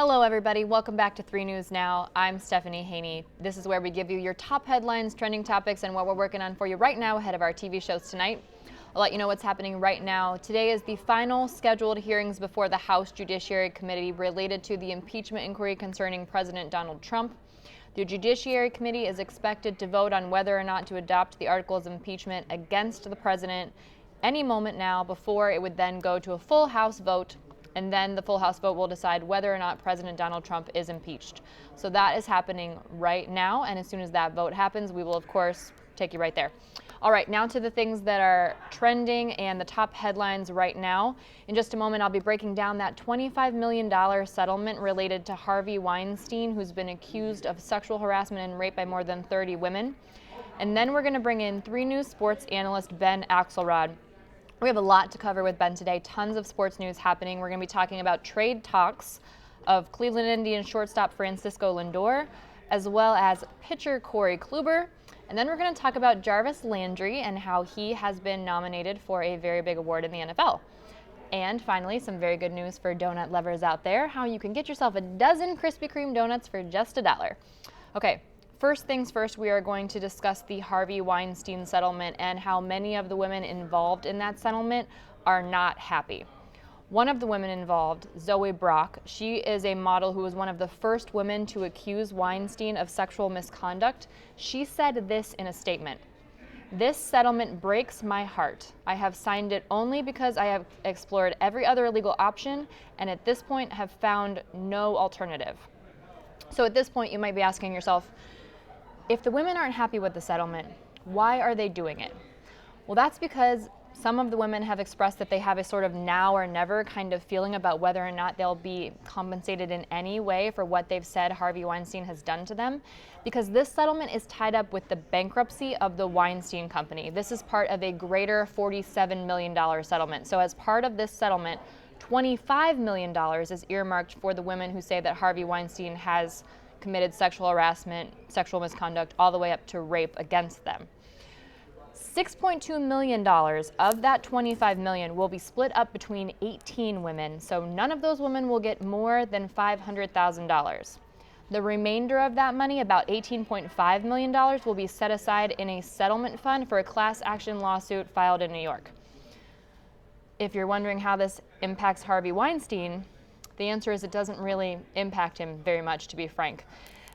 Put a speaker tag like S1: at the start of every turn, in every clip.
S1: Hello everybody, welcome back to 3 News Now. I'm Stephanie Haney. This is where we give you your top headlines, trending topics, and what we're working on for you right now ahead of our TV shows tonight. I'll let you know what's happening right now. Today is the final scheduled hearings before the House Judiciary Committee related to the impeachment inquiry concerning President Donald Trump. The Judiciary Committee is expected to vote on whether or not to adopt the articles of impeachment against the president any moment now, before it would then go to a full House vote, and then the full House vote will decide whether or not President Donald Trump is impeached. So that is happening right now, and as soon as that vote happens, we will of course take you right there. All right, now to the things that are trending and the top headlines right now. In just a moment, I'll be breaking down that $25 million settlement related to Harvey Weinstein, who's been accused of sexual harassment and rape by more than 30 women. And then we're going to bring in 3 News sports analyst Ben Axelrod. We have a lot to cover with Ben today, tons of sports news happening. We're going to be talking about trade talks of Cleveland Indians shortstop Francisco Lindor, as well as pitcher Kluber. And then we're going to talk about Jarvis Landry and how he has been nominated for a very big award in the NFL. And finally, some very good news for donut lovers out there, how you can get yourself a dozen Krispy Kreme donuts for just $1. Okay. First things first, we are going to discuss the Harvey Weinstein settlement and how many of the women involved in that settlement are not happy. One of the women involved, Zoe Brock, she is a model who was one of the first women to accuse Weinstein of sexual misconduct. She said this in a statement: "This settlement breaks my heart. I have signed it only because I have explored every other legal option and at this point have found no alternative." So at this point, you might be asking yourself, if the women aren't happy with the settlement, why are they doing it? Well, that's because some of the women have expressed that they have a sort of now or never kind of feeling about whether or not they'll be compensated in any way for what they've said Harvey Weinstein has done to them, because this settlement is tied up with the bankruptcy of the Weinstein Company. This is part of a greater $47 million settlement. So as part of this settlement, $25 million is earmarked for the women who say that Harvey Weinstein has committed sexual harassment, sexual misconduct, all the way up to rape against them. $6.2 million of that $25 million will be split up between 18 women, so none of those women will get more than $500,000. The remainder of that money, about $18.5 million, will be set aside in a settlement fund for a class action lawsuit filed in New York. If you're wondering how this impacts Harvey Weinstein, the answer is it doesn't really impact him very much, to be frank.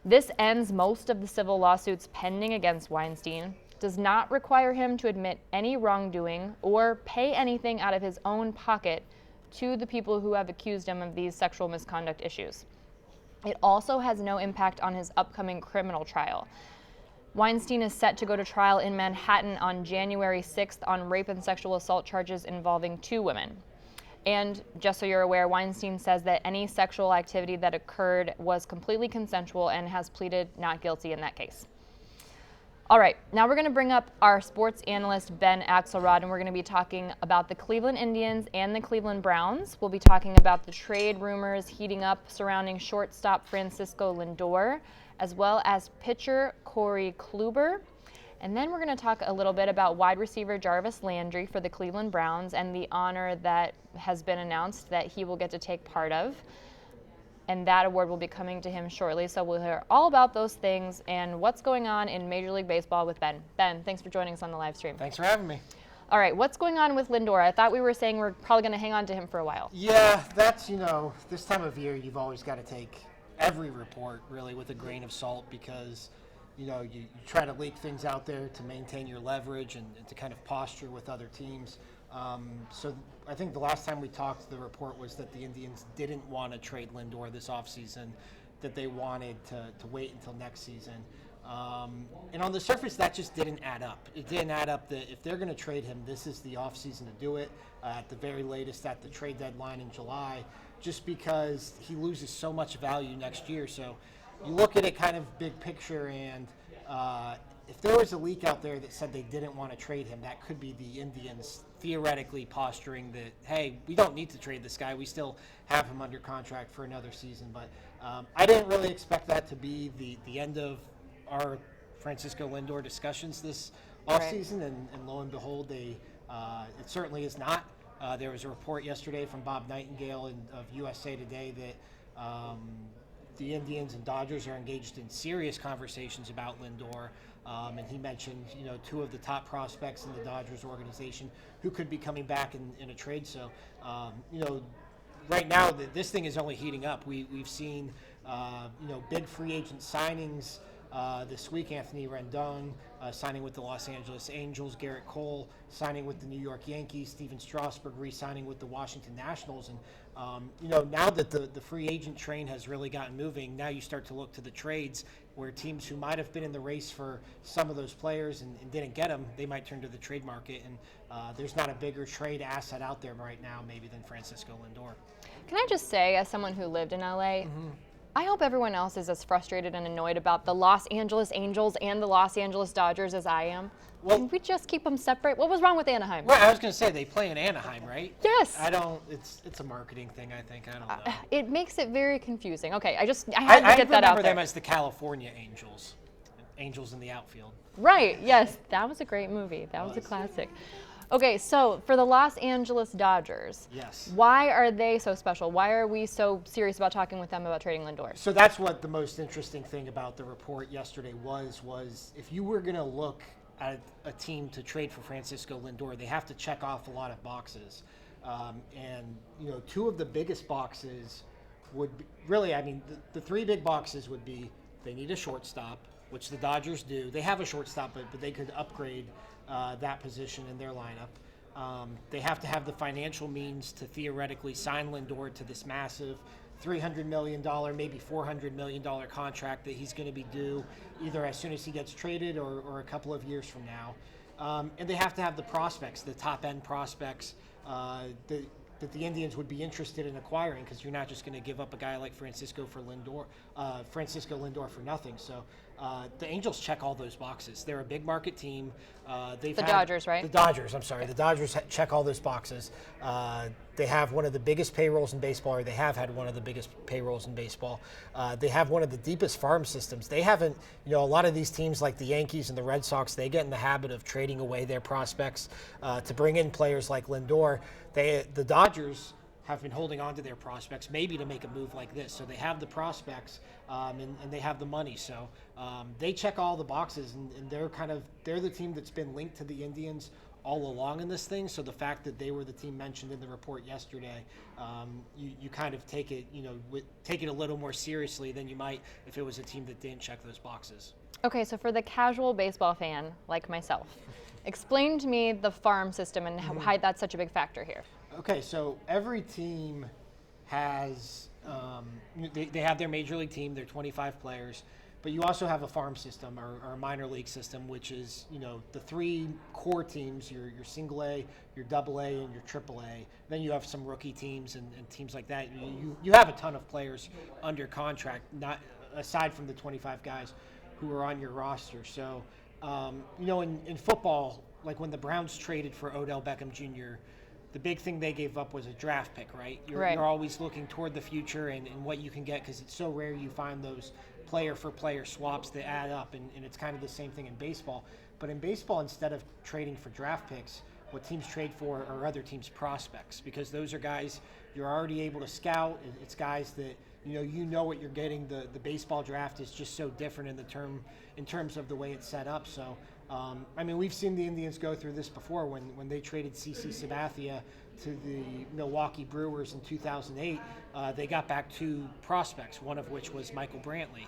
S1: This ends most of the civil lawsuits pending against Weinstein, does not require him to admit any wrongdoing or pay anything out of his own pocket to the people who have accused him of these sexual misconduct issues. It also has no impact on his upcoming criminal trial. Weinstein is set to go to trial in Manhattan on January 6th on rape and sexual assault charges involving 2 women. And just so you're aware, Weinstein says that any sexual activity that occurred was completely consensual and has pleaded not guilty in that case. All right, now we're going to bring up our sports analyst, Ben Axelrod, and we're going to be talking about the Cleveland Indians and the Cleveland Browns. We'll be talking about the trade rumors heating up surrounding shortstop Francisco Lindor, as well as pitcher Kluber. And then we're going to talk a little bit about wide receiver Jarvis Landry for the Cleveland Browns and the honor that has been announced that he will get to take part of. And that award will be coming to him shortly. So we'll hear all about those things and what's going on in Major League Baseball with Ben. Ben, thanks for joining us on the live stream.
S2: Thanks for having me.
S1: All right, what's going on with Lindor? I thought we were saying we're probably going to hang on to him for a while.
S2: Yeah, that's, this time of year you've always got to take every report really with a grain of salt because you try to leak things out there to maintain your leverage and to kind of posture with other teams. So I think the last time we talked, the report was that the Indians didn't want to trade Lindor this offseason, that they wanted to wait until next season. And on the surface, that just didn't add up. It didn't add up that if they're going to trade him, this is the offseason to do it, at the very latest at the trade deadline in July, just because he loses so much value next year. So you look at it kind of big picture, and if there was a leak out there that said they didn't want to trade him, that could be the Indians theoretically posturing that, hey, we don't need to trade this guy. We still have him under contract for another season. But I didn't really expect that to be the end of our Francisco Lindor discussions this offseason, and lo and behold, it certainly is not. There was a report yesterday from Bob Nightingale of USA Today that The Indians and Dodgers are engaged in serious conversations about Lindor, and he mentioned, two of the top prospects in the Dodgers organization who could be coming back in a trade. So, right now this thing is only heating up. We've seen, big free agent signings this week. Anthony Rendon signing with the Los Angeles Angels, Garrett Cole signing with the New York Yankees, Steven Strasburg re-signing with the Washington Nationals. And now that the free agent train has really gotten moving, now you start to look to the trades where teams who might have been in the race for some of those players and didn't get them, they might turn to the trade market. And there's not a bigger trade asset out there right now maybe than Francisco Lindor.
S1: Can I just say, as someone who lived in LA, I hope everyone else is as frustrated and annoyed about the Los Angeles Angels and the Los Angeles Dodgers as I am.
S2: Well,
S1: can we just keep them separate? What was wrong with Anaheim?
S2: Right, I was going to say, they play in Anaheim, right?
S1: Yes.
S2: It's a marketing thing, I think. I don't know.
S1: It makes it very confusing. Okay, I had to get that out there.
S2: I remember them as the California Angels. Angels in the outfield.
S1: Right, yes. That was a great movie. That was a classic. Okay, so for the Los Angeles Dodgers,
S2: yes,
S1: why are they so special? Why are we so serious about talking with them about trading Lindor?
S2: So that's what the most interesting thing about the report yesterday was if you were going to look at a team to trade for Francisco Lindor, they have to check off a lot of boxes. And, two of the biggest boxes would be, really, the three big boxes would be they need a shortstop, which the Dodgers do. They have a shortstop, but they could upgrade that position in their lineup. They have to have the financial means to theoretically sign Lindor to this massive $300 million, maybe $400 million contract that he's going to be due either as soon as he gets traded or a couple of years from now. And they have to have the prospects, the top-end prospects that the Indians would be interested in acquiring, because you're not just going to give up a guy like Francisco Lindor for nothing. So the Angels check all those boxes. They're a big market team.
S1: Dodgers, right?
S2: The Dodgers, I'm sorry. The Dodgers check all those boxes. They have one of the biggest payrolls in baseball, or they have had one of the biggest payrolls in baseball. They have one of the deepest farm systems. They haven't, a lot of these teams like the Yankees and the Red Sox, they get in the habit of trading away their prospects to bring in players like Lindor. The Dodgers have been holding on to their prospects, maybe to make a move like this. So they have the prospects and they have the money. So they check all the boxes, and they're the team that's been linked to the Indians all along in this thing. So the fact that they were the team mentioned in the report yesterday, you kind of take it a little more seriously than you might if it was a team that didn't check those boxes.
S1: Okay, so for the casual baseball fan like myself, explain to me the farm system and why that's such a big factor here.
S2: Okay, so every team has, they have their major league team, their 25 players, but you also have a farm system or a minor league system, which is, the three core teams, your single A, your double A, and your triple A. Then you have some rookie teams and teams like that. You have a ton of players under contract, not aside from the 25 guys who are on your roster. So, in football, like when the Browns traded for Odell Beckham Jr., the big thing they gave up was a draft pick, right? You're always looking toward the future and what you can get, because it's so rare you find those player-for-player swaps that add up, and it's kind of the same thing in baseball. But in baseball, instead of trading for draft picks, what teams trade for are other teams' prospects, because those are guys you're already able to scout. It's guys that you know what you're getting. The baseball draft is just so different in terms of the way it's set up. So, we've seen the Indians go through this before when they traded CC Sabathia to the Milwaukee Brewers in 2008. They got back two prospects, one of which was Michael Brantley.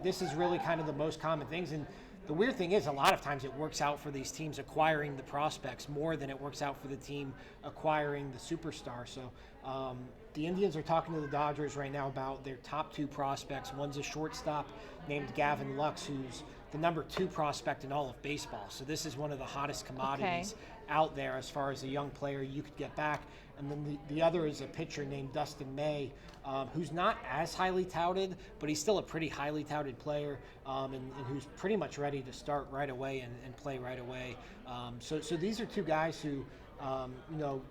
S2: This is really kind of the most common things. And the weird thing is, a lot of times it works out for these teams acquiring the prospects more than it works out for the team acquiring the superstar. So the Indians are talking to the Dodgers right now about their top two prospects. One's a shortstop named Gavin Lux, who's the number 2 prospect in all of baseball. So this is one of the hottest commodities out there as far as a young player you could get back. And then the other is a pitcher named Dustin May, who's not as highly touted, but he's still a pretty highly touted player, and who's pretty much ready to start right away and play right away. So these are two guys who,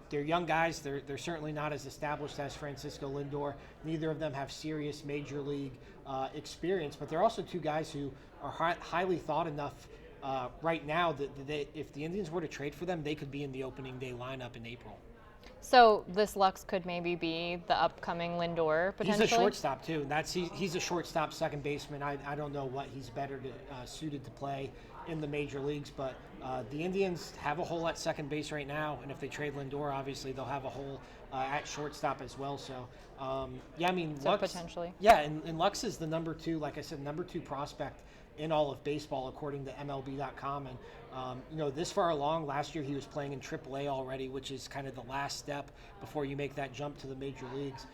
S2: they're young guys. They're certainly not as established as Francisco Lindor. Neither of them have serious major league experience, but they're also two guys who are highly thought enough right now that if the Indians were to trade for them, they could be in the opening day lineup in April.
S1: So this Lux could maybe be the upcoming Lindor potentially?
S2: He's a shortstop too. He's a shortstop, second baseman. I don't know what he's better suited to play in the major leagues, but the Indians have a hole at second base right now, and if they trade Lindor, obviously they'll have a hole at shortstop as well. So yeah, I mean,
S1: so
S2: Lux,
S1: potentially.
S2: Yeah, and Lux is the number 2, like I said, number 2 prospect in all of baseball according to MLB.com. And this far along, last year he was playing in AAA already, which is kind of the last step before you make that jump to the major leagues.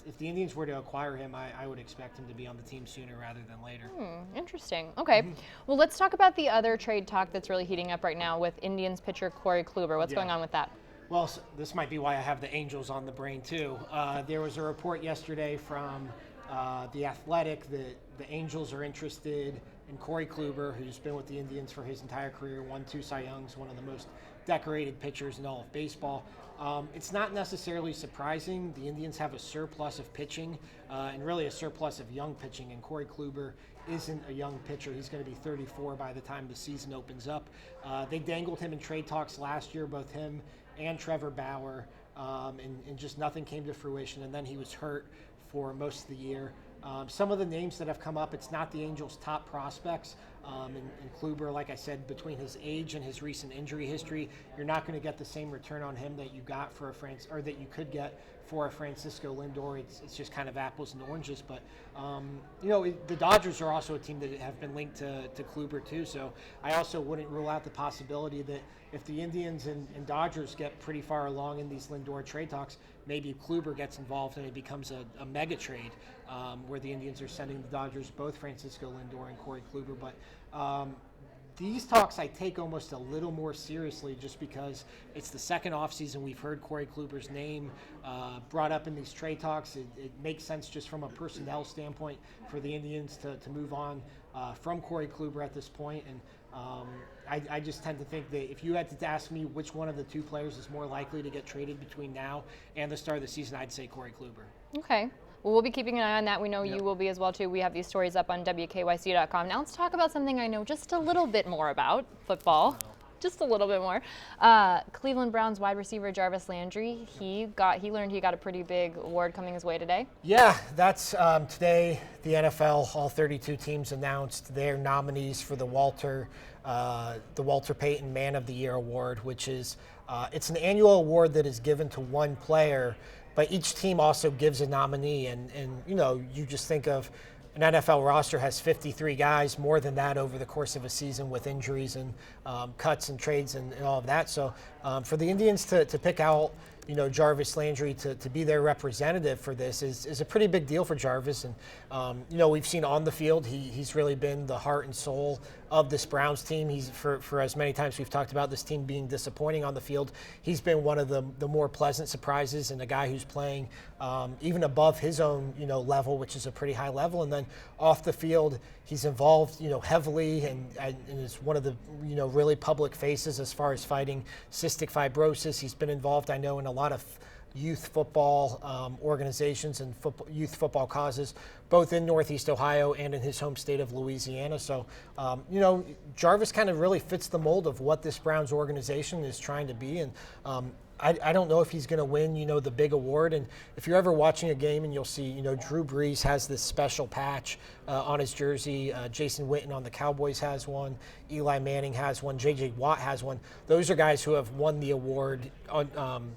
S2: If the Indians were to acquire him, I would expect him to be on the team sooner rather than later.
S1: Interesting. Okay. Well, let's talk about the other trade talk that's really heating up right now with Indians pitcher Corey Kluber. What's going on with that?
S2: Well, this might be why I have the Angels on the brain too. There was a report yesterday from The Athletic that the Angels are interested in Corey Kluber, who's been with the Indians for his entire career, won 2 Cy Youngs, one of the most decorated pitchers in all of baseball. It's not necessarily surprising. The Indians have a surplus of pitching and really a surplus of young pitching, and Corey Kluber isn't a young pitcher. He's going to be 34 by the time the season opens up. They dangled him in trade talks last year, both him and Trevor Bauer, and just nothing came to fruition, and then he was hurt for most of the year. Some of the names that have come up, it's not the Angels' top prospects. And Kluber, like I said, between his age and his recent injury history, you're not going to get the same return on him that you got for that you could get for a Francisco Lindor. It's just kind of apples and oranges. But the Dodgers are also a team that have been linked to Kluber too. So I also wouldn't rule out the possibility that if the Indians and Dodgers get pretty far along in these Lindor trade talks, maybe Kluber gets involved and it becomes a mega trade where the Indians are sending the Dodgers both Francisco Lindor and Corey Kluber. But these talks I take almost a little more seriously just because it's the second offseason we've heard Corey Kluber's name brought up in these trade talks. It makes sense just from a personnel standpoint for the Indians to move on from Corey Kluber at this point. And I just tend to think that if you had to ask me which one of the 2 players is more likely to get traded between now and the start of the season, I'd say Corey Kluber.
S1: Okay. Well, we'll be keeping an eye on that. We know you will be as well, too. We have these stories up on WKYC.com. Now let's talk about something I know just a little bit more about, football. Just a little bit more. Cleveland Browns wide receiver Jarvis Landry, he learned he got a pretty big award coming his way today.
S2: Yeah, that's today the NFL, all 32 teams announced their nominees for the Walter Payton Man of the Year Award, which is it's an annual award that is given to one player, but each team also gives a nominee, and you just think of an NFL roster has 53 guys, more than that over the course of a season with injuries and cuts and trades and all of that. So for the Indians to pick out Jarvis Landry to be their representative for this is a pretty big deal for Jarvis. And we've seen on the field he's really been the heart and soul of this Browns team. He's for as many times we've talked about this team being disappointing on the field, he's been one of the more pleasant surprises and a guy who's playing even above his own level, which is a pretty high level. And then off the field, he's involved heavily and is one of the really public faces as far as fighting cystic fibrosis. He's been involved, I know, in a lot of youth football organizations and youth football causes, both in Northeast Ohio and in his home state of Louisiana. So, Jarvis kind of really fits the mold of what this Browns organization is trying to be. And I don't know if he's going to win, the big award. And if you're ever watching a game and you'll see, Drew Brees has this special patch on his jersey. Jason Witten on the Cowboys has one. Eli Manning has one. J.J. Watt has one. Those are guys who have won the award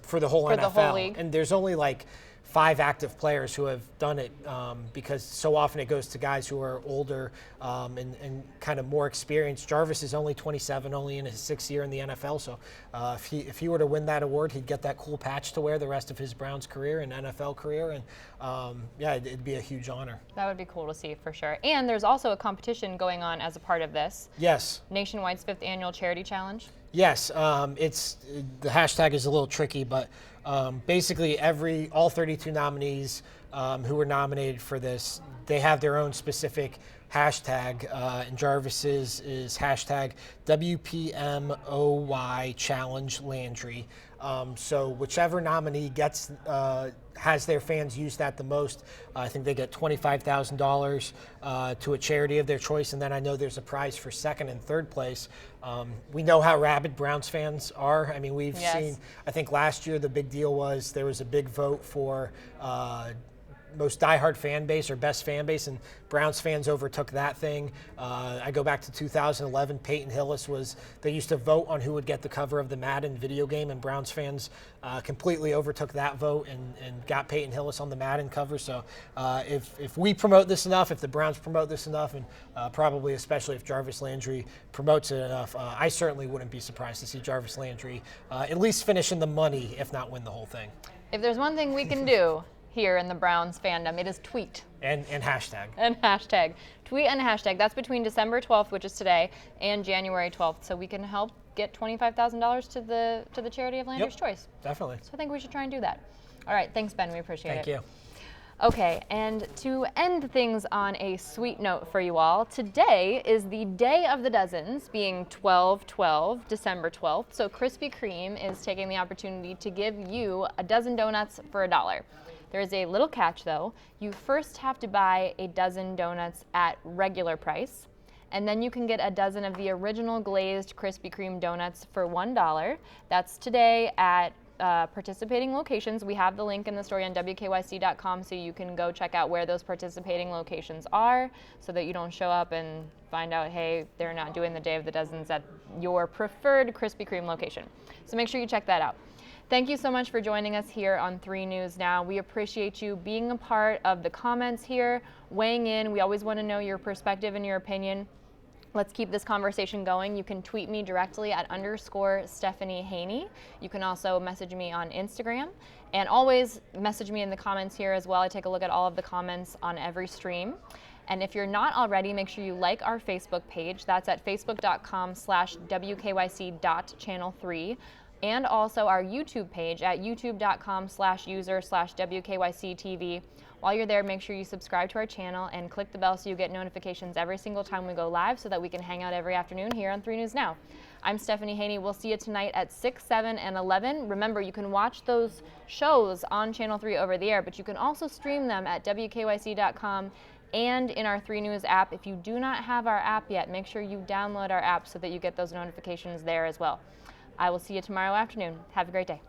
S2: for the whole NFL.
S1: The whole league.
S2: And there's only 5 active players who have done it because so often it goes to guys who are older and kind of more experienced. Jarvis is only 27, only in his 6th year in the NFL. So if he were to win that award, he'd get that cool patch to wear the rest of his Browns career and NFL career. And it'd be a huge honor. That
S1: would be cool to see for sure. And there's also a competition going on as a part of this.
S2: Yes.
S1: Nationwide's 5th annual charity challenge.
S2: Yes, the hashtag is a little tricky, but basically all 32 nominees who were nominated for this, they have their own specific hashtag, and Jarvis's is hashtag WPMOY Challenge Landry. So whichever nominee gets has their fans use that the most, I think they get $25,000 to a charity of their choice, and then I know there's a prize for second and third place. We know how rabid Browns fans are. I mean, we've seen, I think last year the big deal was there was a big vote for most diehard fan base or best fan base, and Browns fans overtook that thing. I go back to 2011, Payton Hillis they used to vote on who would get the cover of the Madden video game, and Browns fans completely overtook that vote and got Payton Hillis on the Madden cover. So if we promote this enough, if the Browns promote this enough, and probably especially if Jarvis Landry promotes it enough, I certainly wouldn't be surprised to see Jarvis Landry at least finish in the money, if not win the whole thing.
S1: If there's one thing we can do here in the Browns fandom, it is tweet.
S2: And hashtag.
S1: And hashtag. Tweet and hashtag. That's between December 12th, which is today, and January 12th. So we can help get $25,000 to the charity of Landry's Choice.
S2: Definitely.
S1: So I think we should try and do that. All right. Thanks, Ben. We appreciate it.
S2: Thank you.
S1: Okay, and to end things on a sweet note for you all, today is the day of the dozens, being 12/12, December 12th. So Krispy Kreme is taking the opportunity to give you a dozen donuts for $1. There is a little catch, though. You first have to buy a dozen donuts at regular price, and then you can get a dozen of the original glazed Krispy Kreme donuts for $1. That's today at participating locations. We have the link in the story on WKYC.com, so you can go check out where those participating locations are so that you don't show up and find out, hey, they're not doing the Day of the Dozens at your preferred Krispy Kreme location. So make sure you check that out. Thank you so much for joining us here on 3 News Now. We appreciate you being a part of the comments here, weighing in. We always want to know your perspective and your opinion. Let's keep this conversation going. You can tweet me directly at _Stephanie Haney. You can also message me on Instagram, and always message me in the comments here as well. I take a look at all of the comments on every stream. And if you're not already, make sure you like our Facebook page. That's at facebook.com/WKYC.channel3. And also our YouTube page at youtube.com/user/WKYCTV. While you're there, make sure you subscribe to our channel and click the bell so you get notifications every single time we go live so that we can hang out every afternoon here on 3 News Now. I'm Stephanie Haney. We'll see you tonight at 6, 7, and 11. Remember, you can watch those shows on Channel 3 over the air, but you can also stream them at WKYC.com and in our 3 News app. If you do not have our app yet, make sure you download our app so that you get those notifications there as well. I will see you tomorrow afternoon. Have a great day.